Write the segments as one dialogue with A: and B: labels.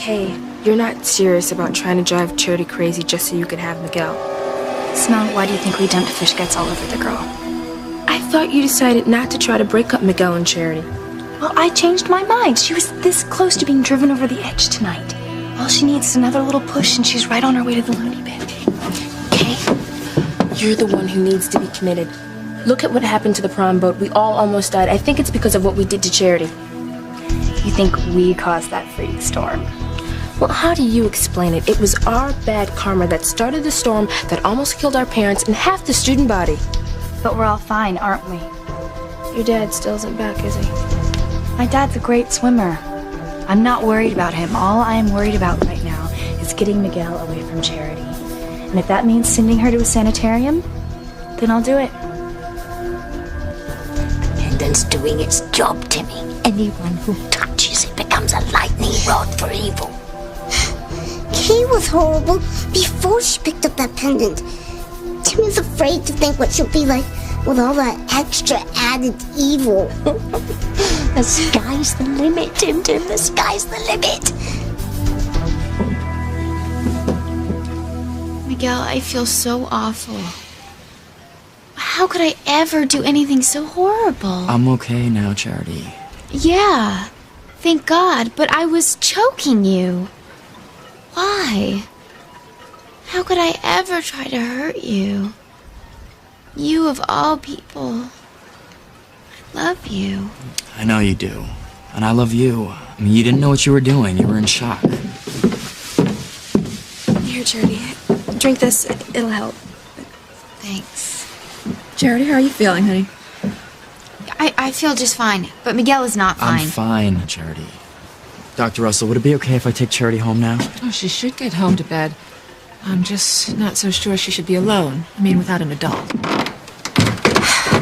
A: Kay, you're not serious about trying to drive Charity crazy just so you can have Miguel.
B: Simone, why do you think we dumped fish guts all over the girl?
A: I thought you decided not to try to break up Miguel and Charity.
B: Well, I changed my mind. She was this close to being driven over the edge tonight. All she needs is another little push and she's right on her way to the loony bin.
A: Kay, you're the one who needs to be committed. Look at what happened to the prom boat. We all almost died. I think it's because of what we did to Charity.
B: You think we caused that freak storm?
A: Well, how do you explain it? It was our bad karma that started the storm that almost killed our parents and half the student body.
B: But we're all fine, aren't we?
A: Your dad still isn't back, is he?
B: My dad's a great swimmer. I'm not worried about him. All I am worried about right now is getting Miguel away from Charity. And if that means sending her to a sanitarium, then I'll do it.
C: The pendant's doing its job, Timmy. Anyone who touches it becomes a lightning rod for evil.
D: Kay was horrible before she picked up that pendant. Timmy's afraid to think what she'll be like with all that extra added evil.
C: The sky's the limit, Tim. The sky's the limit.
E: Miguel, I feel so awful. How could I ever do anything so horrible?
F: I'm okay now, Charity.
E: Yeah, thank God, but I was choking you. Why? How could I ever try to hurt you? You of all people. I love you.
F: I know you do. And I love you. I mean, you didn't know what you were doing. You were in shock.
A: Here, Charity. Drink this. It'll help.
E: Thanks.
G: Charity, how are you feeling, honey?
E: I feel just fine, but Miguel is not fine.
F: I'm fine, Charity. Dr. Russell, would it be okay if I take Charity home now?
G: Oh, she should get home to bed. I'm just not so sure she should be alone. I mean, without an adult.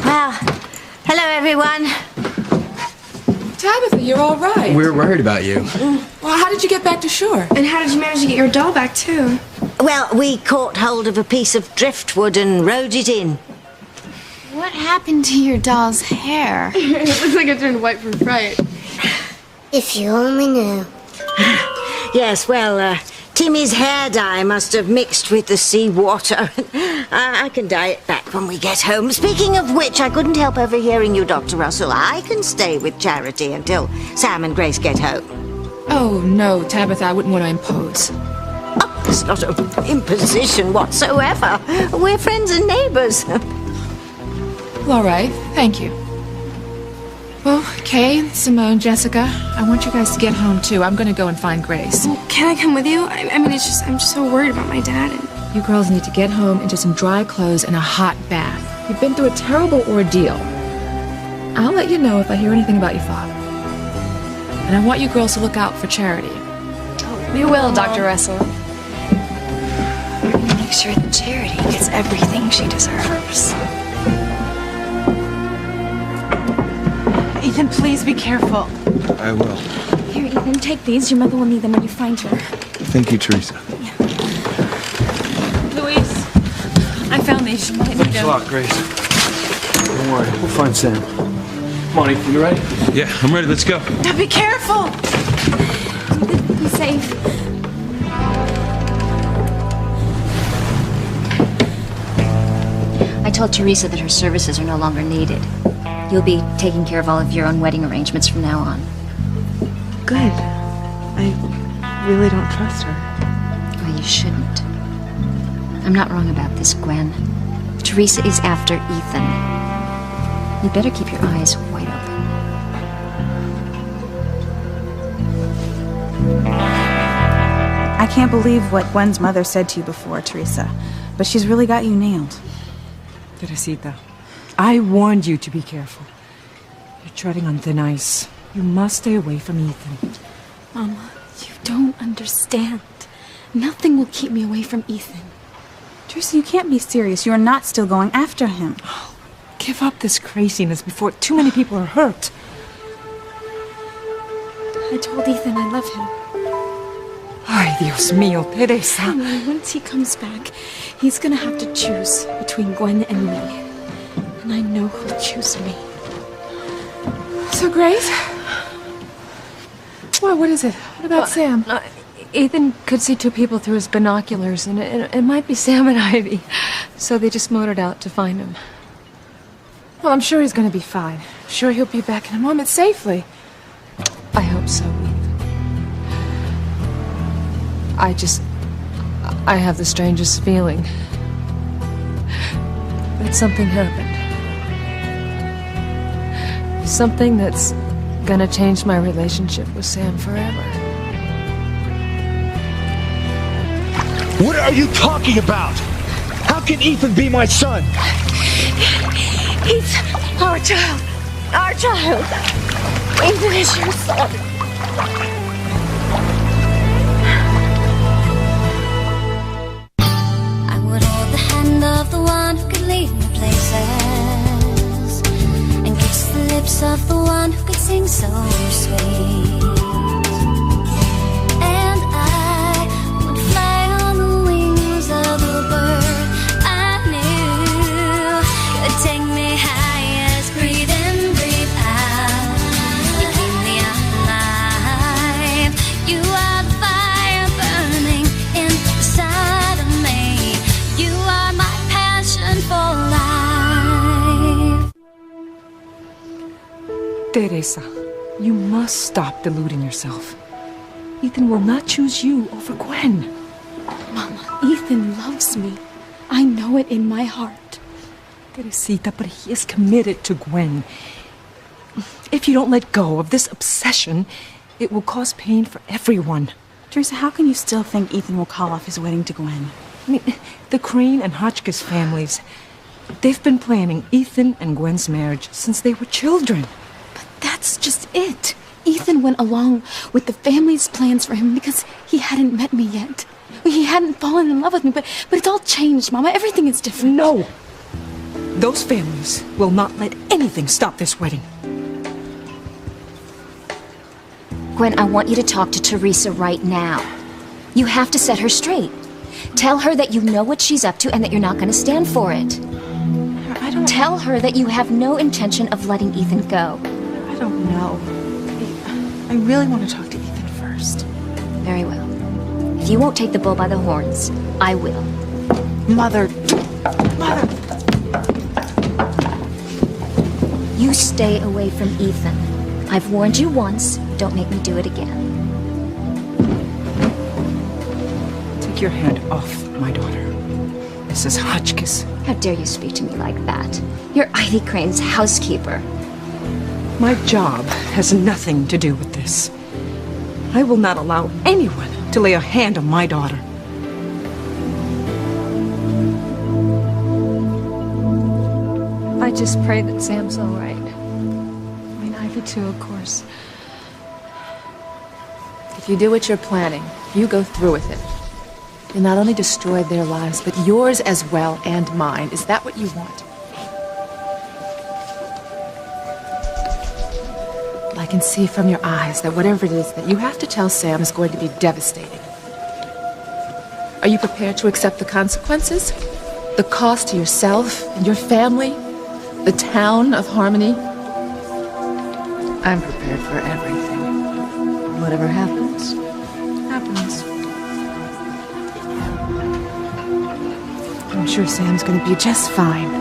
C: Well, hello, everyone.
G: Tabitha, you're all right.
H: We're worried about you.
G: Well, how did you get back to shore?
A: And how did you manage to get your doll back, too?
C: Well, we caught hold of a piece of driftwood and rode it in.
E: What happened to your doll's hair?
A: It looks like it turned white from fright.
D: If you only knew.
C: Yes, well, Timmy's hair dye must have mixed with the seawater. I can dye it back when we get home. Speaking of which, I couldn't help overhearing you, Dr. Russell. I can stay with Charity until Sam and Grace get home.
G: Oh, no, Tabitha, I wouldn't want to impose.
C: Oh, it's not an imposition whatsoever. We're friends and neighbors.
G: Well, all right, thank you. Well, Kay, Simone, Jessica, I want you guys to get home, too. I'm going to go and find Grace.
A: Well, can I come with you? I mean, I'm just so worried about my dad. And...
G: You girls need to get home into some dry clothes and a hot bath. You've been through a terrible ordeal. I'll let you know if I hear anything about your father. And I want you girls to look out for Charity.
B: We will, Dr. Russell. Make sure that Charity gets everything she deserves.
I: Ethan, please be careful.
H: I will.
B: Here, Ethan, take these. Your mother will need them when you find her.
H: Thank you, Teresa.
I: Louise, I found these. You might need
H: Thanks
I: them.
H: a lot, Grace. Don't worry, we'll find Sam. Come on, Ethan, you ready? Yeah, I'm ready. Let's go.
I: Now be careful.
B: Be safe.
J: I told Teresa that her services are no longer needed. You'll be taking care of all of your own wedding arrangements from now on.
I: Good. I really don't trust her.
J: Well, you shouldn't. I'm not wrong about this, Gwen. Teresa is after Ethan. You better keep your eyes wide open.
I: I can't believe what Gwen's mother said to you before, Teresa. But she's really got you nailed.
K: Teresita, I warned you to be careful. You're treading on thin ice. You must stay away from Ethan.
B: Mama, you don't understand. Nothing will keep me away from Ethan.
I: Teresa, you can't be serious. You are not still going after him.
K: Oh, give up this craziness before too many people are hurt.
B: I told Ethan I love him.
K: Ay, Dios mío, Teresa.
B: And once he comes back, he's gonna have to choose between Gwen and me. And I know he'll choose me.
G: So, Grace? What is it? What about Sam? Ethan could see two people through his binoculars, and it might be Sam and Ivy. So they just motored out to find him. Well, I'm sure he's gonna be fine. Sure he'll be back in a moment safely. I hope so, Eve. I have the strangest feeling that something happened. Something that's gonna change my relationship with Sam forever.
L: What are you talking about? How can Ethan be my son?
B: He's our child. Our child. Ethan is your son.
M: I would hold the hand of the one who could lead me places, and kiss the lips of the one who could sing so sweet. And I would fly on the wings of a bird I knew could take me high as breathe in, breathe out. You keep me alive. You are the fire burning inside of me. You are my passion for life.
K: Teresa, you must stop deluding yourself. Ethan will not choose you over Gwen.
B: Mama, Ethan loves me. I know it in my heart.
K: Teresita, but he is committed to Gwen. If you don't let go of this obsession, it will cause pain for everyone.
I: Teresa, how can you still think Ethan will call off his wedding to Gwen?
K: I mean, the Crane and Hotchkiss families, they've been planning Ethan and Gwen's marriage since they were children.
B: That's just it. Ethan went along with the family's plans for him because he hadn't met me yet. He hadn't fallen in love with me, but it's all changed, Mama. Everything is different.
K: No! Those families will not let anything stop this wedding.
J: Gwen, I want you to talk to Teresa right now. You have to set her straight. Tell her that you know what she's up to and that you're not going to stand for it. Tell her that you have no intention of letting Ethan go.
I: I don't know. I really want to talk to Ethan first.
J: Very well. If you won't take the bull by the horns, I will.
I: Mother.
J: You stay away from Ethan. I've warned you once. Don't make me do it again.
K: Take your hand off my daughter, Mrs. Hotchkiss.
J: How dare you speak to me like that? You're Ivy Crane's housekeeper.
K: My job has nothing to do with this. I will not allow anyone to lay a hand on my daughter.
G: I just pray that Sam's all right. I mean, Ivy too, of course. If you do what you're planning, you go through with it, you'll not only destroy their lives, but yours as well, and mine. Is that what you want? I can see from your eyes that whatever it is that you have to tell Sam is going to be devastating. Are you prepared to accept the consequences? The cost to yourself and your family? The town of Harmony?
N: I'm prepared for everything. Whatever happens, happens.
G: I'm sure Sam's going to be just fine.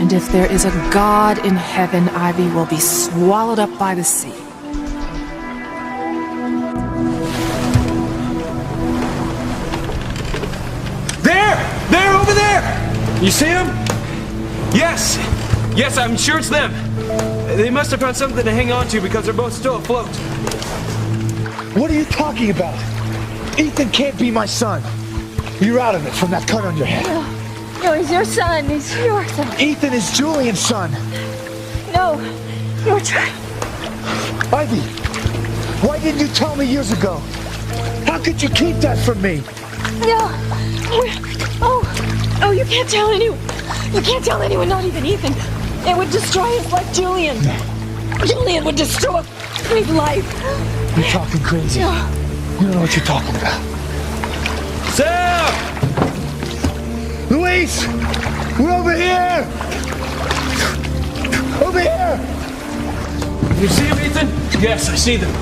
G: And if there is a God in heaven, Ivy will be swallowed up by the sea.
H: There, over there! You see him? Yes! Yes, I'm sure it's them. They must have found something to hang on to because they're both still afloat.
L: What are you talking about? Ethan can't be my son. You're out of it from that cut on your head.
B: No, he's your son. He's your son.
L: Ethan is Julian's son.
B: No, your child.
L: Ivy, why didn't you tell me years ago? How could you keep that from me?
B: No. Oh, you can't tell anyone. You can't tell anyone, not even Ethan. It would destroy his life, Julian. Julian would destroy his life.
L: You're talking crazy. You don't know what you're talking about.
H: Sam!
L: Luis! We're over here! Over here!
H: You see them, Ethan? Yes, I see them.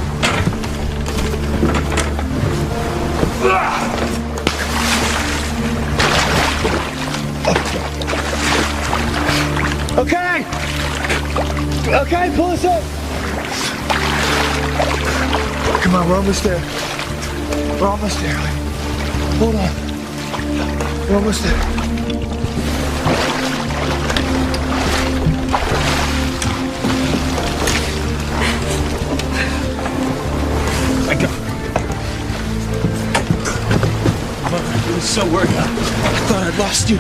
L: Okay! Okay, pull us up! Come on, we're almost there. We're almost there. Hold on. We're almost there.
H: I got Mother, I was so worried. I thought I'd lost you.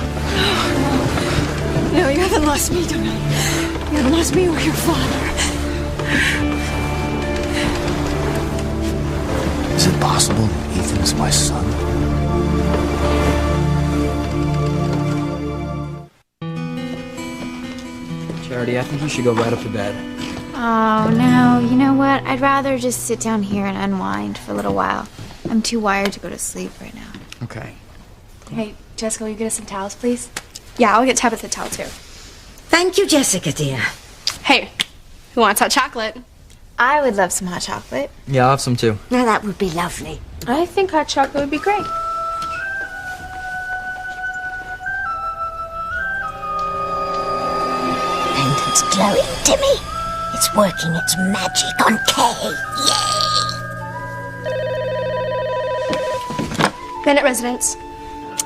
I: No, you haven't lost me, Donald. You haven't lost me or your father.
L: Is it possible Ethan's my son?
F: Charity, I think you should go right up to bed.
E: Oh, no. You know what? I'd rather just sit down here and unwind for a little while. I'm too wired to go to sleep right now.
F: Okay.
B: Hey, Jessica, will you get us some towels, please?
O: Yeah, I'll get Tabitha a towel too.
C: Thank you, Jessica, dear.
O: Hey, who wants hot chocolate?
E: I would love some hot chocolate.
F: Yeah, I'll have some too.
C: Now that would be lovely.
A: I think hot chocolate would be great.
C: Pendant's glowing, Timmy. It's working its magic on Kay. Yay!
O: Bennett residence.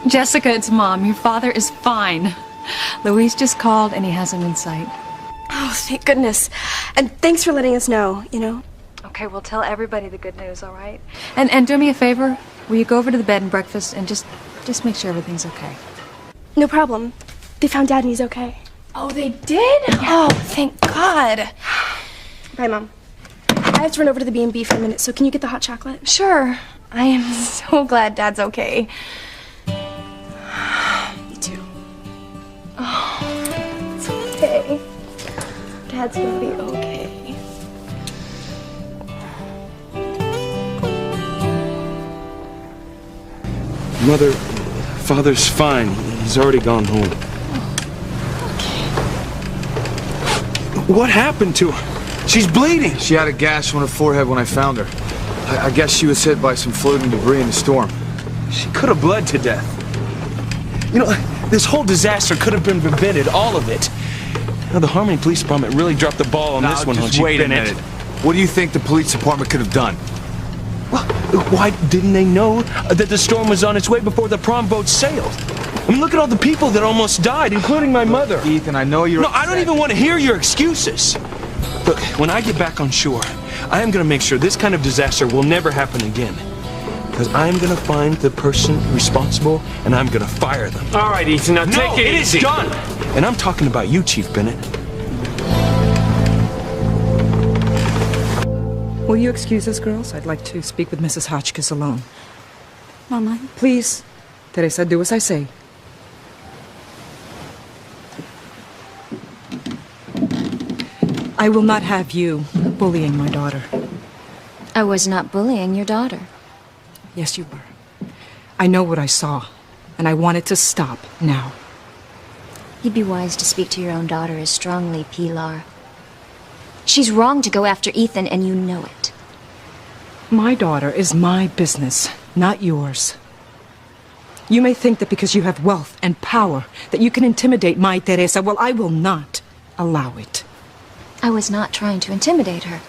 K: Jessica, it's Mom. Your father is fine. Luis just called and he has him in sight.
O: Oh, thank goodness. And thanks for letting us know, you know.
I: Okay, we'll tell everybody the good news, all right? And do me a favor. Will you go over to the bed and breakfast and just make sure everything's okay?
O: No problem. They found Dad and he's okay.
A: Oh, they did?
O: Oh, thank God. Bye, Mom. I have to run over to the B&B for a minute, so can you get the hot chocolate?
I: Sure. I am so glad Dad's okay.
O: Me too. Oh, it's okay. Dad's gonna be okay.
H: Mother, Father's fine. He's already gone home. What happened to her? She's bleeding.
L: She had a gash on her forehead when I found her. I guess she was hit by some floating debris in the storm.
H: She could have bled to death. You know, this whole disaster could have been prevented, all of it. Now, the Harmony Police Department really dropped the ball on this one,
L: just
H: don't you,
L: wait a
H: Bennett?
L: minute. What do you think the police department could have done?
H: Well, why didn't they know that the storm was on its way before the prom boat sailed? I mean, look at all the people that almost died, including my mother.
L: Ethan, I know you're
H: No, I don't even want to hear your excuses. Look, when I get back on shore, I am going to make sure this kind of disaster will never happen again. Because I'm going to find the person responsible, and I'm going to fire them.
P: All right, Ethan, now take it easy.
H: No, it is done. And I'm talking about you, Chief Bennett.
K: Will you excuse us, girls? I'd like to speak with Mrs. Hotchkiss alone.
I: Mama.
K: Please, Teresa, do as I say. I will not have you bullying my daughter.
J: I was not bullying your daughter.
K: Yes, you were. I know what I saw, and I want it to stop now.
J: You'd be wise to speak to your own daughter as strongly, Pilar. She's wrong to go after Ethan, and you know it.
K: My daughter is my business, not yours. You may think that because you have wealth and power that you can intimidate my Teresa. Well, I will not allow it.
J: I was not trying to intimidate her.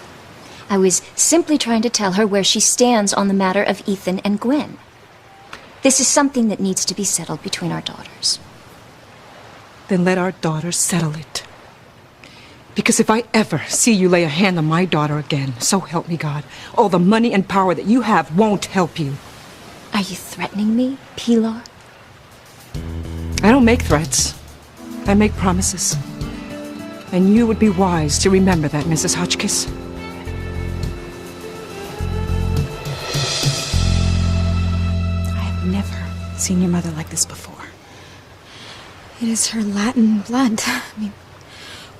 J: I was simply trying to tell her where she stands on the matter of Ethan and Gwen. This is something that needs to be settled between our daughters.
K: Then let our daughter settle it. Because if I ever see you lay a hand on my daughter again, so help me God, all the money and power that you have won't help you.
J: Are you threatening me, Pilar?
K: I don't make threats. I make promises. And you would be wise to remember that, Mrs. Hotchkiss.
I: I have never seen your mother like this before.
O: It is her Latin blood. I mean,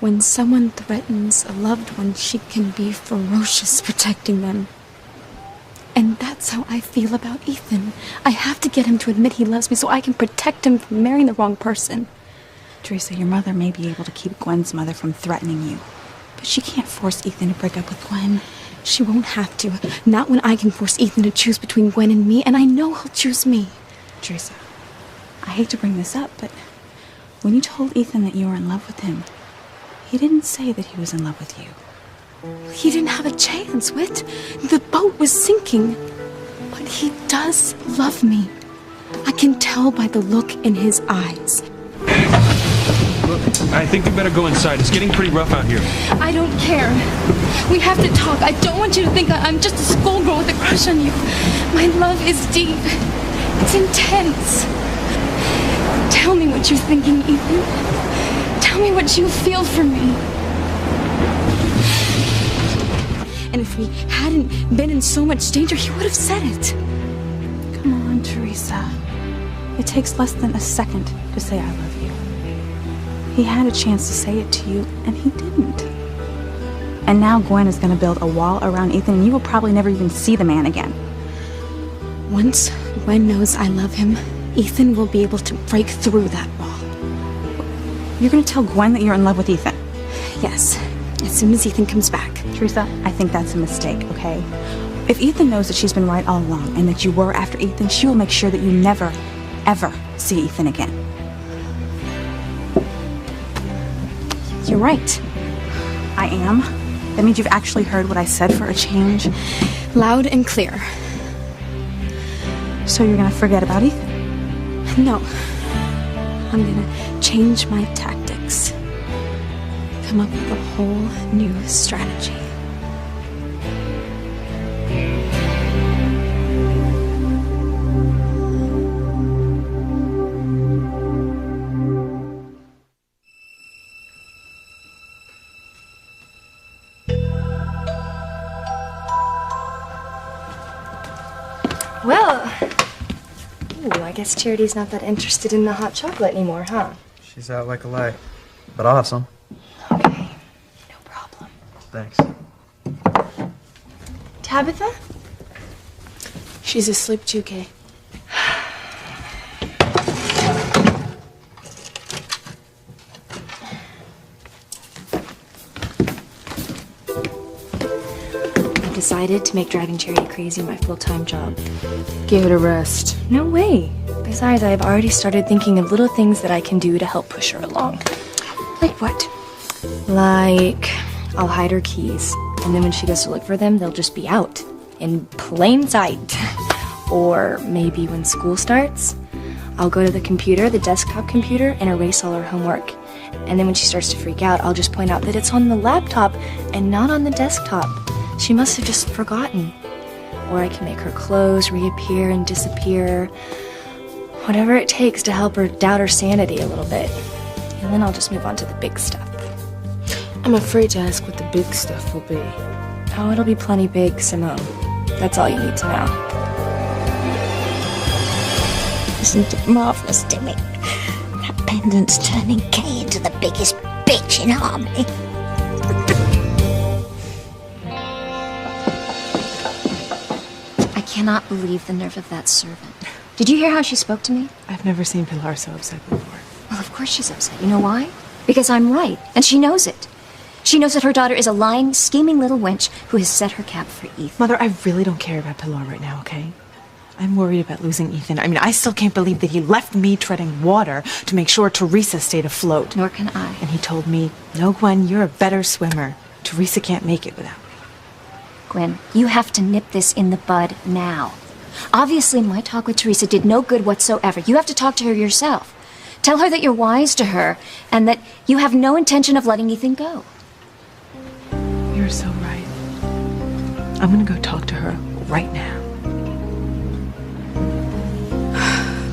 O: when someone threatens a loved one, she can be ferocious protecting them. And that's how I feel about Ethan. I have to get him to admit he loves me so I can protect him from marrying the wrong person.
I: Teresa, your mother may be able to keep Gwen's mother from threatening you, but she can't force Ethan to break up with Gwen.
O: She won't have to. Not when I can force Ethan to choose between Gwen and me, and I know he'll choose me.
Q: Teresa, I hate to bring this up, but when you told Ethan that you were in love with him, he didn't say that he was in love with you.
O: He didn't have a chance, Whit. The boat was sinking. But he does love me. I can tell by the look in his eyes.
H: Look, I think we better go inside. It's getting pretty rough out here.
O: I don't care. We have to talk. I don't want you to think I'm just a schoolgirl with a crush on you. My love is deep. It's intense. Tell me what you're thinking, Ethan. Tell me what you feel for me. And if we hadn't been in so much danger, he would have said it.
Q: Come on, Teresa. It takes less than a second to say I love you. He had a chance to say it to you, and he didn't. And now Gwen is going to build a wall around Ethan, and you will probably never even see the man again.
O: Once Gwen knows I love him, Ethan will be able to break through that wall.
Q: You're going to tell Gwen that you're in love with Ethan?
O: Yes, as soon as Ethan comes back.
Q: Teresa, I think that's a mistake, okay? If Ethan knows that she's been right all along and that you were after Ethan, she will make sure that you never, ever see Ethan again. You're right. I am. That means you've actually heard what I said for a change.
O: Loud and clear.
Q: So you're gonna forget about Ethan?
O: No. I'm gonna change my tactics. Come up with a whole new strategy.
A: Well, I guess Charity's not that interested in the hot chocolate anymore, huh?
R: She's out like a light. But I'll have some.
A: Okay, no problem.
R: Thanks.
A: Tabitha? She's asleep too, Kay. I decided to make driving Charity crazy my full-time job.
G: Give it a rest.
A: No way. Besides, I've already started thinking of little things that I can do to help push her along.
O: Like what?
A: Like, I'll hide her keys, and then when she goes to look for them, they'll just be out, in plain sight. Or maybe when school starts, I'll go to the computer, the desktop computer, and erase all her homework. And then when she starts to freak out, I'll just point out that it's on the laptop and not on the desktop. She must have just forgotten. Or I can make her clothes reappear and disappear. Whatever it takes to help her doubt her sanity a little bit. And then I'll just move on to the big stuff.
G: I'm afraid to ask what the big stuff will be.
A: Oh, it'll be plenty big, Simone. That's all you need to know.
C: Isn't it marvelous, Timmy? That pendant's turning Kay into the biggest bitch in Harmony.
J: I cannot believe the nerve of that servant. Did you hear how she spoke to me?
Q: I've never seen Pilar so upset before.
J: Well, of course she's upset. You know why? Because I'm right, and she knows it. She knows that her daughter is a lying, scheming little wench who has set her cap for Ethan.
Q: Mother, I really don't care about Pilar right now, okay? I'm worried about losing Ethan. I mean, I still can't believe that he left me treading water to make sure Teresa stayed afloat.
J: Nor can I.
Q: And he told me, no, Gwen, you're a better swimmer. Teresa can't make it without me.
J: Gwen, you have to nip this in the bud now. Obviously, my talk with Teresa did no good whatsoever. You have to talk to her yourself. Tell her that you're wise to her and that you have no intention of letting Ethan go.
Q: You're so right. I'm gonna go talk to her right now.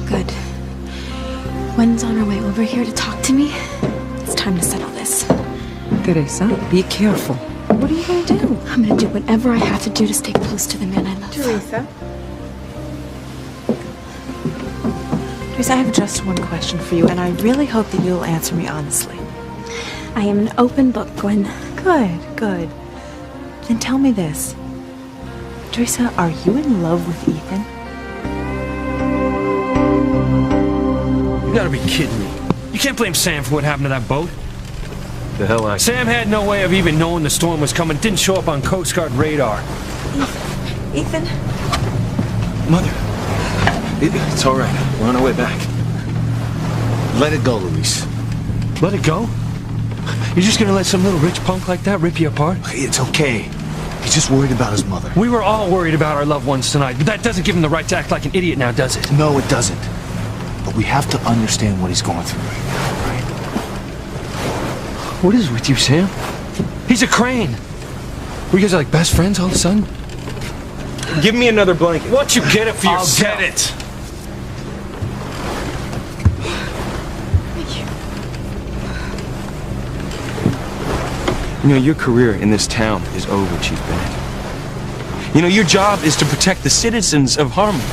O: Good. Gwen's on her way over here to talk to me. It's time to settle this.
K: Teresa, be careful.
O: What are you gonna do? I'm gonna do whatever I have to do to stay close to the man I love.
Q: Teresa? Teresa, I have just one question for you, and I really hope that you'll answer me honestly.
O: I am an open book, Gwen.
Q: Good, good. Then tell me this. Teresa, are you in love with Ethan?
H: You gotta be kidding me. You can't blame Sam for what happened to that boat. the hell out. Sam had no way of even knowing the storm was coming. It didn't show up on Coast Guard radar.
S: Ethan?
H: Mother. It's all right. We're on our way back.
L: Let it go, Luis.
H: Let it go? You're just gonna let some little rich punk like that rip you apart?
L: It's okay. He's just worried about his mother.
H: We were all worried about our loved ones tonight, but that doesn't give him the right to act like an idiot now, does it?
L: No, it doesn't. But we have to understand what he's going through right now, right?
H: What is with you, Sam? He's a Crane. You guys are like best friends all of a sudden? Give me another blanket. Why don't you get it for yourself? I'll get it. You know, your career in this town is over, Chief Bennett. You know, your job is to protect the citizens of Harmony.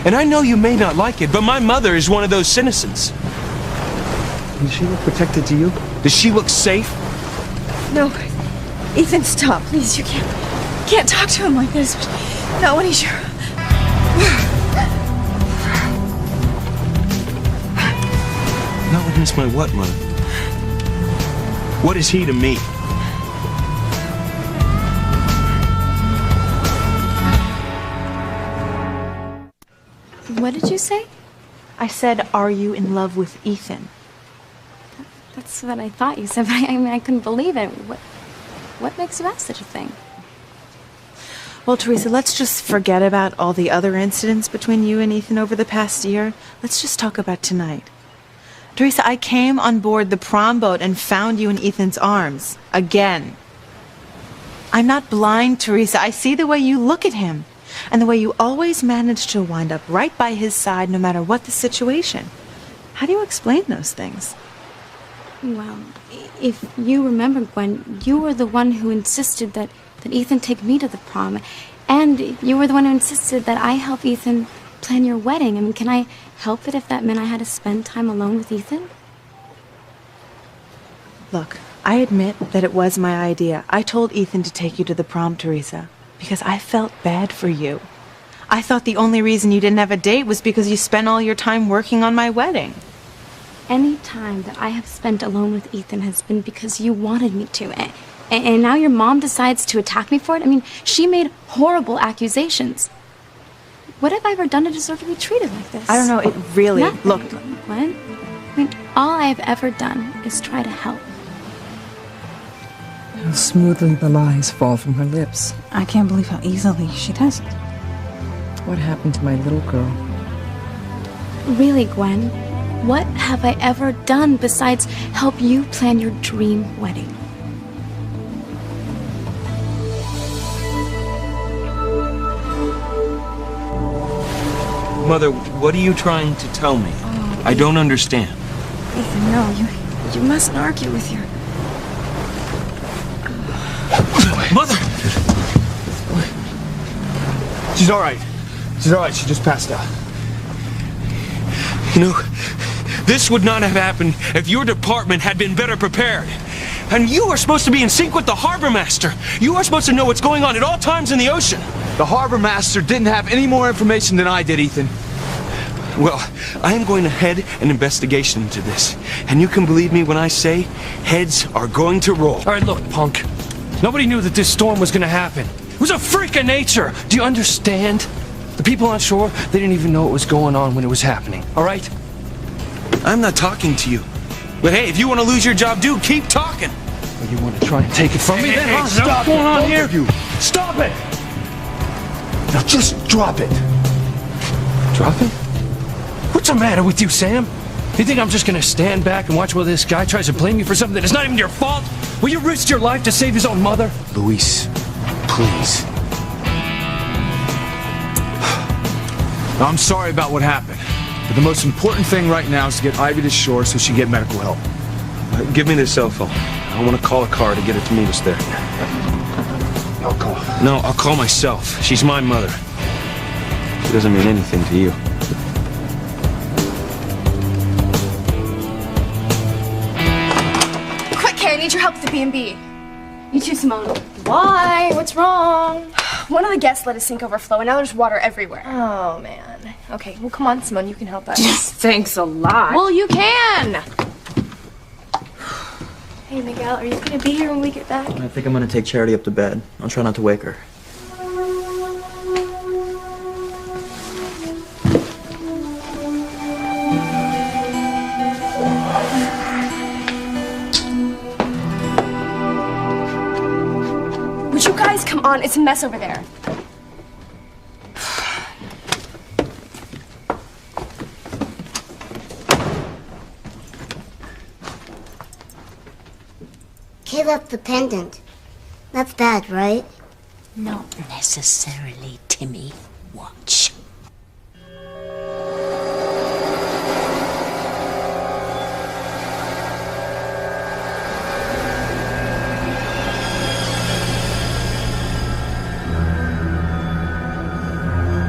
H: And I know you may not like it, but my mother is one of those citizens. Does she look protected to you? Does she look safe?
S: No. Ethan, stop. Please, you can't talk to him like this. Not when he's your...
H: Not when he's my what, Mother? What is he to me?
O: What did you say?
Q: I said, are you in love with Ethan?
O: That's what I thought you said, but I couldn't believe it. What makes you ask such a thing?
Q: Well, Teresa, let's just forget about all the other incidents between you and Ethan over the past year. Let's just talk about tonight. Teresa, I came on board the prom boat and found you in Ethan's arms. Again. I'm not blind, Teresa. I see the way you look at him. And the way you always manage to wind up right by his side no matter what the situation. How do you explain those things?
O: Well, if you remember, Gwen, you were the one who insisted that Ethan take me to the prom. And you were the one who insisted that I help Ethan plan your wedding. I mean, can I help it if that meant I had to spend time alone with Ethan?
Q: Look, I admit that it was my idea. I told Ethan to take you to the prom, Teresa. Because I felt bad for you. I thought the only reason you didn't have a date was because you spent all your time working on my wedding.
O: Any time that I have spent alone with Ethan has been because you wanted me to. And now your mom decides to attack me for it? I mean, she made horrible accusations. What have I ever done to deserve to be treated like this?
Q: I don't know, it really...
O: Nothing,
Q: Look...
O: Gwen, I mean, all I have ever done is try to help.
K: How smoothly the lies fall from her lips.
Q: I can't believe how easily she does it.
K: What happened to my little girl?
O: Really, Gwen, what have I ever done besides help you plan your dream wedding?
H: Mother, what are you trying to tell me? I don't understand.
S: Ethan, no, you mustn't argue with your...
H: Mother!
L: She's all right. She's all right. She just passed out.
H: You know, this would not have happened if your department had been better prepared. And you are supposed to be in sync with the harbor master. You are supposed to know what's going on at all times in the ocean.
L: The harbor master didn't have any more information than I did, Ethan.
H: Well, I am going to head an investigation into this. And you can believe me when I say heads are going to roll. All right, look, punk. Nobody knew that this storm was going to happen. It was a freak of nature. Do you understand? The people on shore, they didn't even know what was going on when it was happening. All right? I'm not talking to you. But hey, if you want to lose your job, do keep talking. Or you want to try and take it from me? Then
L: Hey, stop
H: what's going
L: it,
H: on
L: both
H: here?
L: of you.
H: Stop it!
L: Now just drop it.
H: Drop it? What's the matter with you, Sam? You think I'm just gonna stand back and watch while this guy tries to blame you for something that is not even your fault? Will you risk your life to save his own mother?
L: Luis, please. I'm sorry about what happened, but the most important thing right now is to get Ivy to shore so she can get medical help.
H: Give me the cell phone. I want to call a car to get her to meet us there.
L: I'll call.
H: No, I'll call myself. She's my mother. She doesn't mean anything to you.
T: Quick, Carrie, I need your help with the B&B.
O: You too, Simone.
T: Why? What's wrong? One of the guests let a sink overflow, and now there's water everywhere. Oh, man. Okay, well, come on, Simone, you can help us.
I: Thanks a lot.
T: Well, you can! Hey, Miguel, are you gonna be here when we get back?
F: I think I'm gonna take Charity up to bed. I'll try not to wake her.
T: Would you guys come on? It's a mess over there.
D: Kay left the pendant. That's bad, right?
C: Not necessarily, Timmy. Watch.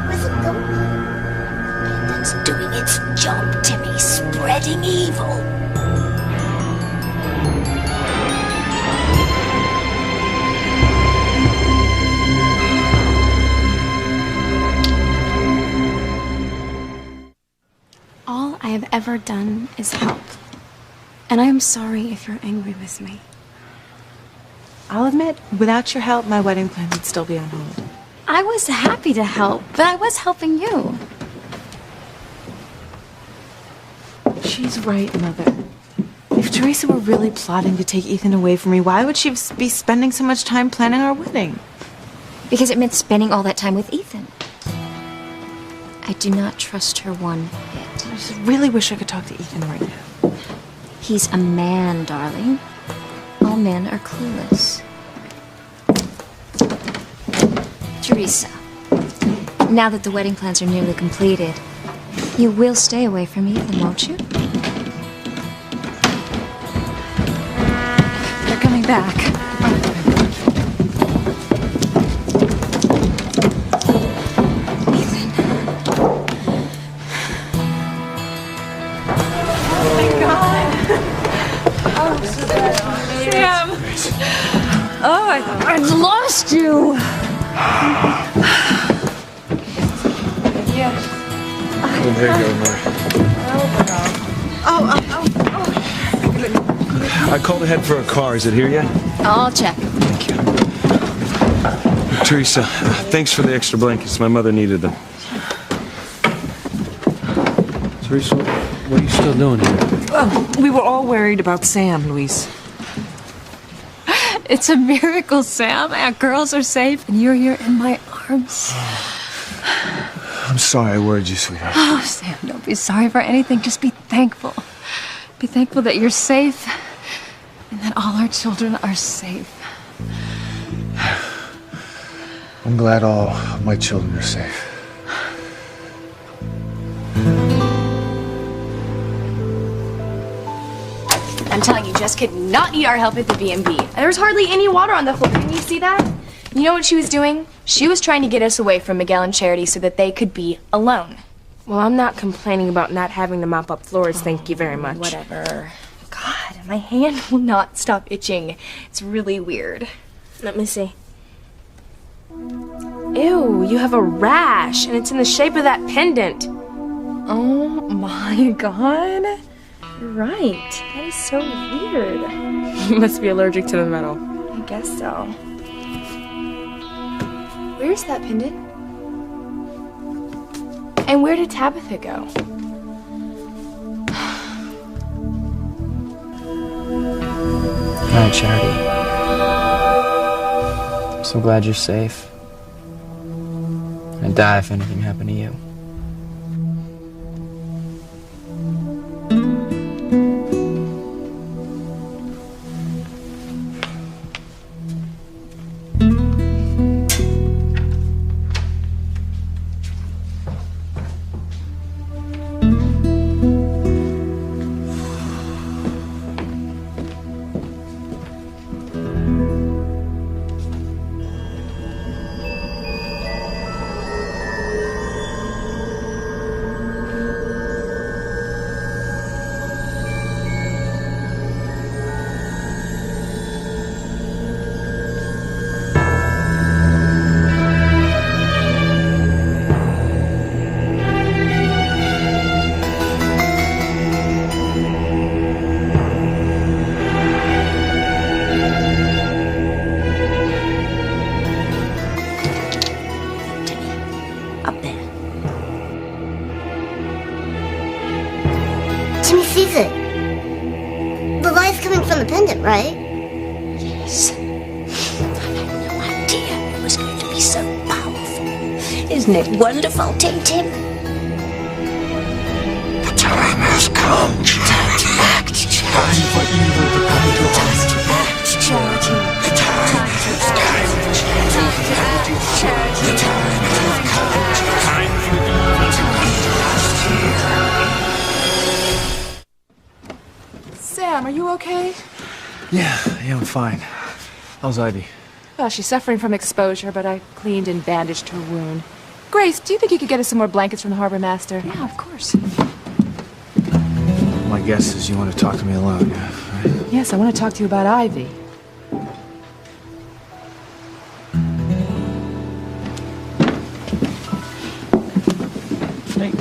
D: Where's it going?
C: Pendant's doing its job, Timmy. Spreading evil.
O: All I have ever done is help. And I am sorry if you're angry with me.
Q: I'll admit, without your help, my wedding plan would still be on hold.
O: I was happy to help, but I was helping you.
Q: She's right, Mother. If Teresa were really plotting to take Ethan away from me, why would she be spending so much time planning our wedding?
J: Because it meant spending all that time with Ethan. I do not trust her one bit.
Q: I just really wish I could talk to Ethan right now.
J: He's a man, darling. All men are clueless. Teresa, now that the wedding plans are nearly completed, you will stay away from Ethan, won't you?
Q: They're coming back.
S: Oh, I've lost you.
H: Oh, there you go, Mother. I called ahead for a car. Is it here yet?
J: I'll check.
H: Thank you. Teresa, thanks for the extra blankets. My mother needed them. Teresa, what are you still doing here?
K: We were all worried about Sam, Luis.
I: It's a miracle, Sam. Our girls are safe, and you're here in my arms.
L: I'm sorry I worried you, sweetheart.
I: Oh, Sam, don't be sorry for anything. Just be thankful. Be thankful that you're safe, and that all our children are safe.
L: I'm glad all my children are safe.
T: I'm telling you, Jess could not need our help at the B&B. There was hardly any water on the floor. Didn't you see that? You know what she was doing? She was trying to get us away from Miguel and Charity so that they could be alone.
U: Well, I'm not complaining about not having to mop up floors, thank you very much.
T: Whatever. God, my hand will not stop itching. It's really weird.
U: Let me see. Ew, you have a rash, and it's in the shape of that pendant.
T: Oh my god. You're right. That is so weird.
U: You must be allergic to the metal.
T: I guess so. Where's that pendant? And where did Tabitha go?
F: Good night, Charity. I'm so glad you're safe. I'd die if anything happened to you.
D: sees it. The light's coming from the pendant, right?
C: Yes. I had no idea it was going to be so powerful. Isn't it wonderful, Tim Tim?
L: The time has come, Charity.
C: Time to act, Charity.
L: Time for evil to come to us.
C: Time to act, Charity. Time to act. Time to act, Charity. The time has come. Time for evil to come to us.
G: Sam, are you okay?
R: Yeah, I'm fine. How's Ivy?
G: Well, she's suffering from exposure, but I cleaned and bandaged her wound. Grace, do you think you could get us some more blankets from the harbor master?
B: Yeah, of course.
R: My guess is you want to talk to me alone, yeah? Right?
G: Yes, I want to talk to you about Ivy.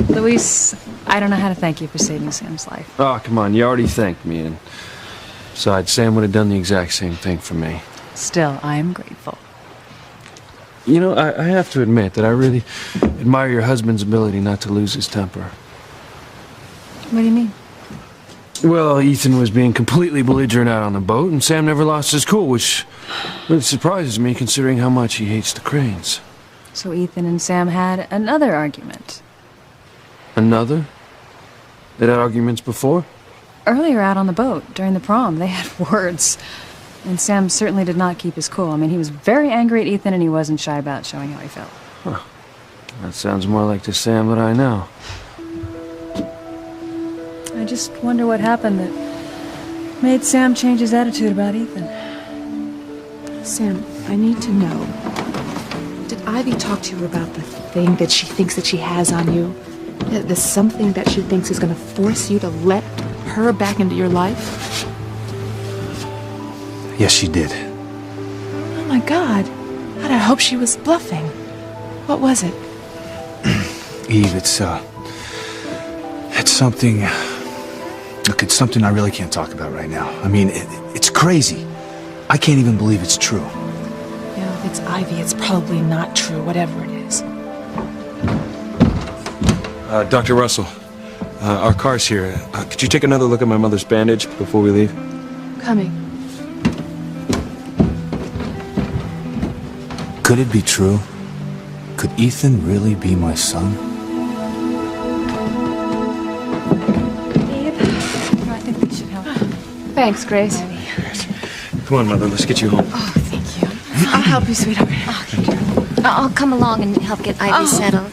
B: Luis, I don't know how to thank you for saving Sam's life.
H: Oh, come on, you already thanked me, and besides, Sam would have done the exact same thing for me.
B: Still, I am grateful.
H: You know, I have to admit that I really admire your husband's ability not to lose his temper.
B: What do you mean?
H: Well, Ethan was being completely belligerent out on the boat, and Sam never lost his cool, which really surprises me considering how much he hates the Cranes.
B: So Ethan and Sam had another argument.
H: Another? They'd had arguments before?
B: Earlier out on the boat, during the prom, they had words. And Sam certainly did not keep his cool. I mean, he was very angry at Ethan, and he wasn't shy about showing how he felt.
H: Huh. That sounds more like the Sam that I know.
B: I just wonder what happened that made Sam change his attitude about Ethan.
G: Sam, I need to know. Did Ivy talk to you about the thing that she thinks that she has on you? The something that she thinks is going to force you to let her back into your life?
R: Yes, she did.
G: Oh my God. God, I hope she was bluffing. What was it?
R: Eve, it's something... Look, it's something I really can't talk about right now. I mean, it's crazy. I can't even believe it's true.
G: Yeah, if it's Ivy, it's probably not true, whatever it is.
H: Dr. Russell, our car's here. Could you take another look at my mother's bandage before we leave?
G: Coming.
R: Could it be true? Could Ethan really be my son?
B: I think we should help.
G: Thanks, Grace.
H: Come on, Mother, let's get you home.
G: Oh, thank you. I'll help you, sweetheart.
J: Okay. I'll come along and help get Ivy settled.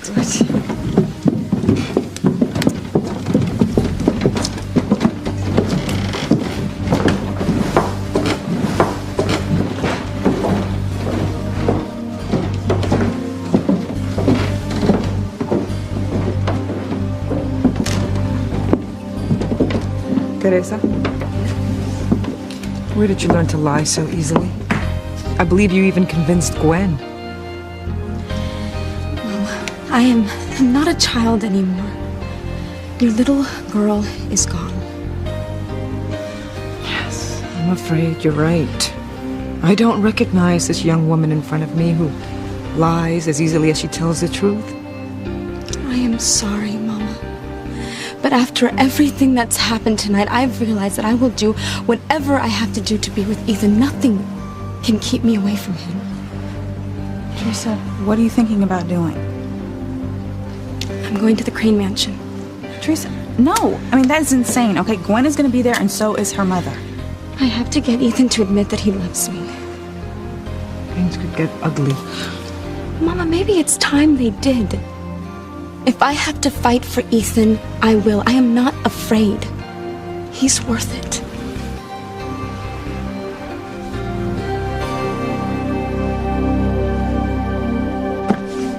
K: Teresa? Where did you learn to lie so easily? I believe you even convinced Gwen.
O: I'm not a child anymore. Your little girl is gone.
K: Yes, I'm afraid you're right. I don't recognize this young woman in front of me who lies as easily as she tells the truth.
O: I am sorry, Mama. But after everything that's happened tonight, I've realized that I will do whatever I have to do to be with Ethan. Nothing can keep me away from him.
Q: Teresa, what are you thinking about doing?
O: I'm going to the Crane Mansion.
Q: Teresa, no. I mean, that is insane. Okay, Gwen is going to be there, and so is her mother.
O: I have to get Ethan to admit that he loves me.
K: Things could get ugly.
O: Mama, maybe it's time they did. If I have to fight for Ethan, I will. I am not afraid. He's worth it.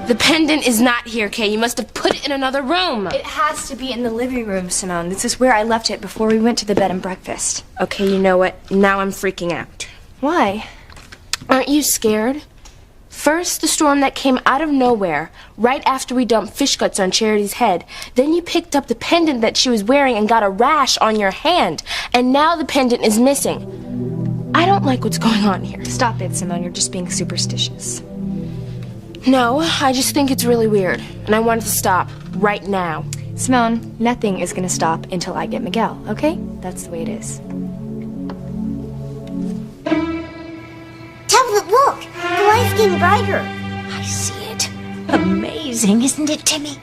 T: The pendant is not here, Kay. You must have put it in another room.
A: It has to be in the living room, Simone. This is where I left it before we went to the bed and breakfast.
T: Okay, you know what? Now I'm freaking out.
A: Why?
T: Aren't you scared? First, the storm that came out of nowhere, right after we dumped fish guts on Charity's head. Then you picked up the pendant that she was wearing and got a rash on your hand. And now the pendant is missing. I don't like what's going on here.
A: Stop it, Simone. You're just being superstitious.
T: No, I just think it's really weird. And I want it to stop right now.
A: Simone, nothing is gonna stop until I get Miguel, okay? That's the way it is.
D: Tablet, look! The light's getting brighter.
C: I see it. Amazing, isn't it, Timmy?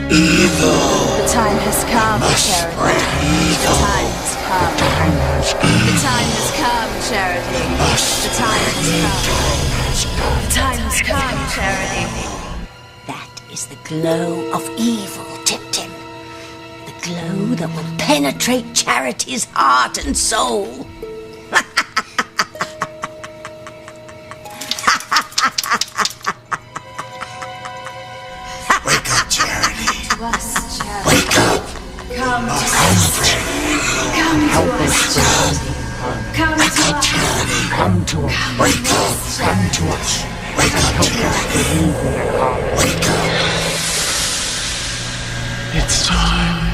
M: The time has come, Charity. The time has come. The time has come, Charity. The time has come. The time has come, Charity.
C: That is the glow of evil, Tim-Tim. The glow that will penetrate Charity's heart and soul.
M: Wake up, Charity.
C: Wake up.
M: Come to us. Come to us, Charity. Come to us.
L: Come to us.
M: Wake up.
L: Come to us.
M: Wake up, Charity.
L: Wake up.
V: It's time.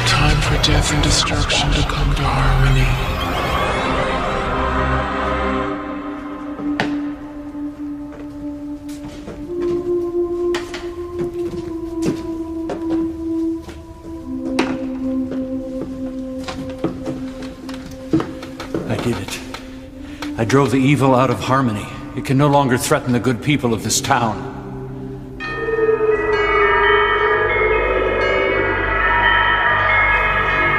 V: Time for death and destruction to come to harmony.
W: I did it. I drove the evil out of Harmony. It can no longer threaten the good people of this town.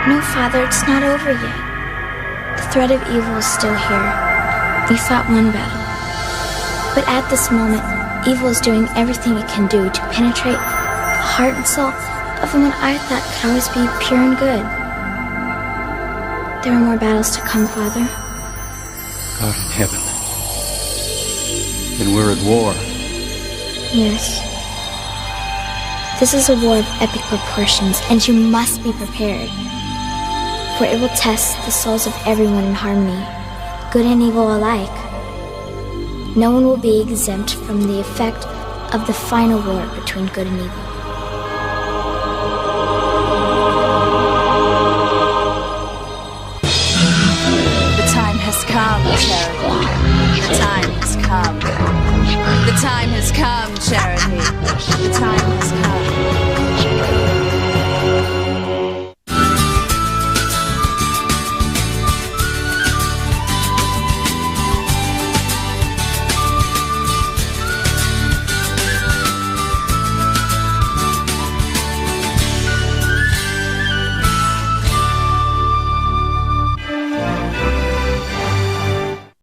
E: No, Father, it's not over yet. The threat of evil is still here. We fought one battle. But at this moment, evil is doing everything it can do to penetrate the heart and soul of what I thought could always be pure and good. There are more battles to come, Father.
W: God in heaven. Then we're at war.
E: Yes. This is a war of epic proportions, and you must be prepared. For it will test the souls of everyone in Harmony, good and evil alike. No one will be exempt from the effect of the final war between good and evil.
M: The time has come, Charity. The time has come. The time has come,